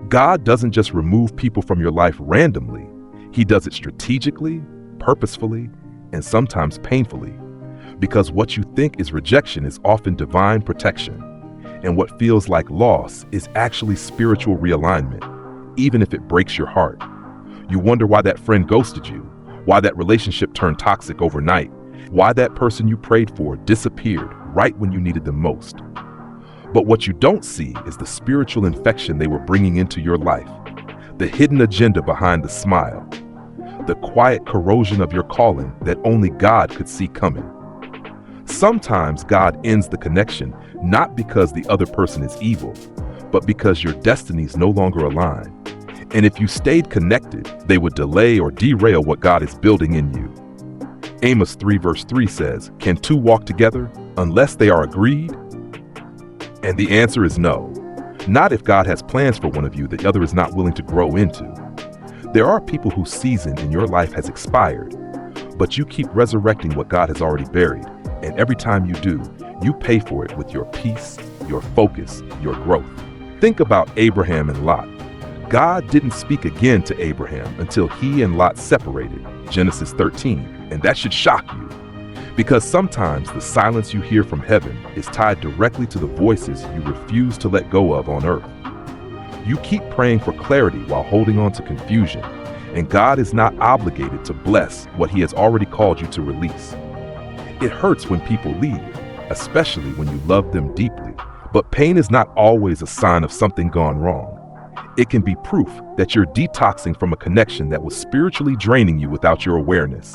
God doesn't just remove people from your life randomly. He does it strategically, purposefully, and sometimes painfully. Because what you think is rejection is often divine protection, and what feels like loss is actually spiritual realignment, even if it breaks your heart. You wonder why that friend ghosted you, why that relationship turned toxic overnight, why that person you prayed for disappeared right when you needed them most. But what you don't see is the spiritual infection they were bringing into your life, the hidden agenda behind the smile, the quiet corrosion of your calling that only God could see coming. Sometimes God ends the connection not because the other person is evil, but because your destinies no longer align. And if you stayed connected, they would delay or derail what God is building in you. Amos 3 verse 3 says, "Can two walk together unless they are agreed?" And the answer is no. Not if God has plans for one of you the other is not willing to grow into. There are people whose season in your life has expired, but you keep resurrecting what God has already buried. And every time you do, you pay for it with your peace, your focus, your growth. Think about Abraham and Lot. God didn't speak again to Abraham until he and Lot separated, Genesis 13, and that should shock you. Because sometimes the silence you hear from heaven is tied directly to the voices you refuse to let go of on earth. You keep praying for clarity while holding on to confusion, and God is not obligated to bless what he has already called you to release. It hurts when people leave, especially when you love them deeply, but pain is not always a sign of something gone wrong. It can be proof that you're detoxing from a connection that was spiritually draining you without your awareness.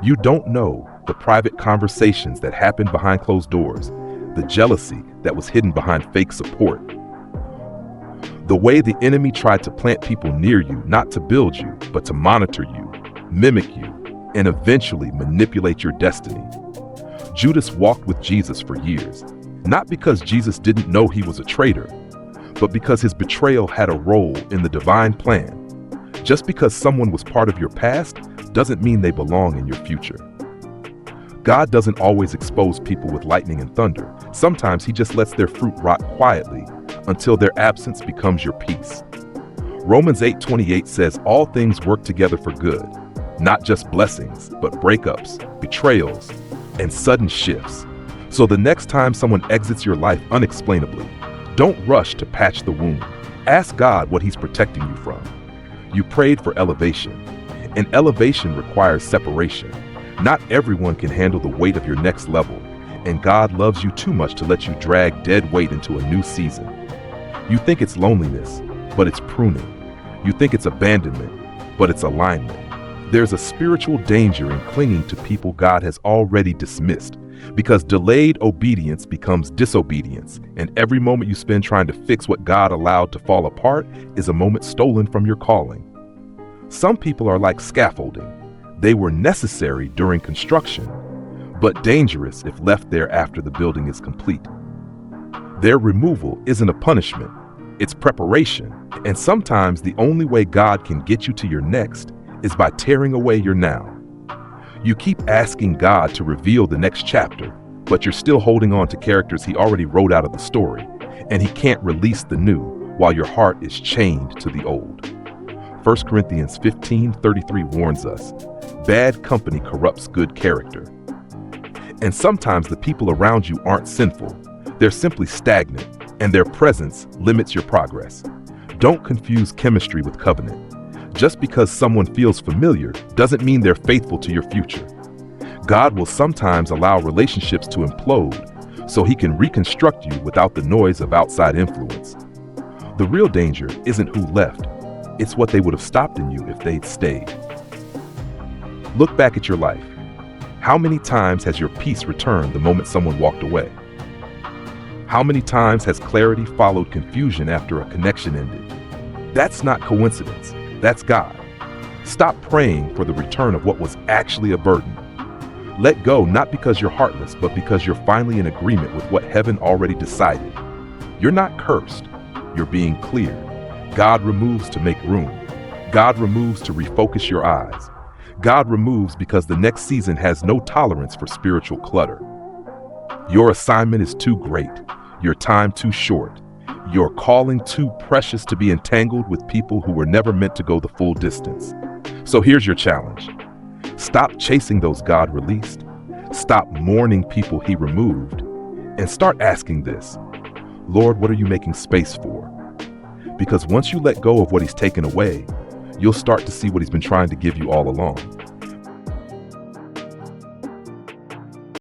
You don't know the private conversations that happened behind closed doors, the jealousy that was hidden behind fake support, the way the enemy tried to plant people near you, not to build you, but to monitor you, mimic you, and eventually manipulate your destiny. Judas walked with Jesus for years, not because Jesus didn't know he was a traitor, but because his betrayal had a role in the divine plan. Just because someone was part of your past doesn't mean they belong in your future. God doesn't always expose people with lightning and thunder. Sometimes he just lets their fruit rot quietly until their absence becomes your peace. Romans 8:28 says all things work together for good, not just blessings, but breakups, betrayals, and sudden shifts. So the next time someone exits your life unexplainably, don't rush to patch the wound. Ask God what he's protecting you from. You prayed for elevation, and elevation requires separation. Not everyone can handle the weight of your next level, and God loves you too much to let you drag dead weight into a new season. You think it's loneliness, but it's pruning. You think it's abandonment, but it's alignment. There's a spiritual danger in clinging to people God has already dismissed, because delayed obedience becomes disobedience, and every moment you spend trying to fix what God allowed to fall apart is a moment stolen from your calling. Some people are like scaffolding. They were necessary during construction, but dangerous if left there after the building is complete. Their removal isn't a punishment, it's preparation, and sometimes the only way God can get you to your next is by tearing away your now. You keep asking God to reveal the next chapter, but you're still holding on to characters he already wrote out of the story, and he can't release the new while your heart is chained to the old. 1 Corinthians 15:33 warns us, bad company corrupts good character. And sometimes the people around you aren't sinful, they're simply stagnant, and their presence limits your progress. Don't confuse chemistry with covenant. Just because someone feels familiar doesn't mean they're faithful to your future. God will sometimes allow relationships to implode so he can reconstruct you without the noise of outside influence. The real danger isn't who left, it's what they would have stopped in you if they'd stayed. Look back at your life. How many times has your peace returned the moment someone walked away? How many times has clarity followed confusion after a connection ended? That's not coincidence. That's God. Stop praying for the return of what was actually a burden. Let go not because you're heartless, but because you're finally in agreement with what heaven already decided. You're not cursed. You're being cleared. God removes to make room. God removes to refocus your eyes. God removes because the next season has no tolerance for spiritual clutter. Your assignment is too great. Your time too short. Your calling too precious to be entangled with people who were never meant to go the full distance. So here's your challenge. Stop chasing those God released. Stop mourning people he removed. And start asking this: Lord, what are you making space for? Because once you let go of what he's taken away, you'll start to see what he's been trying to give you all along.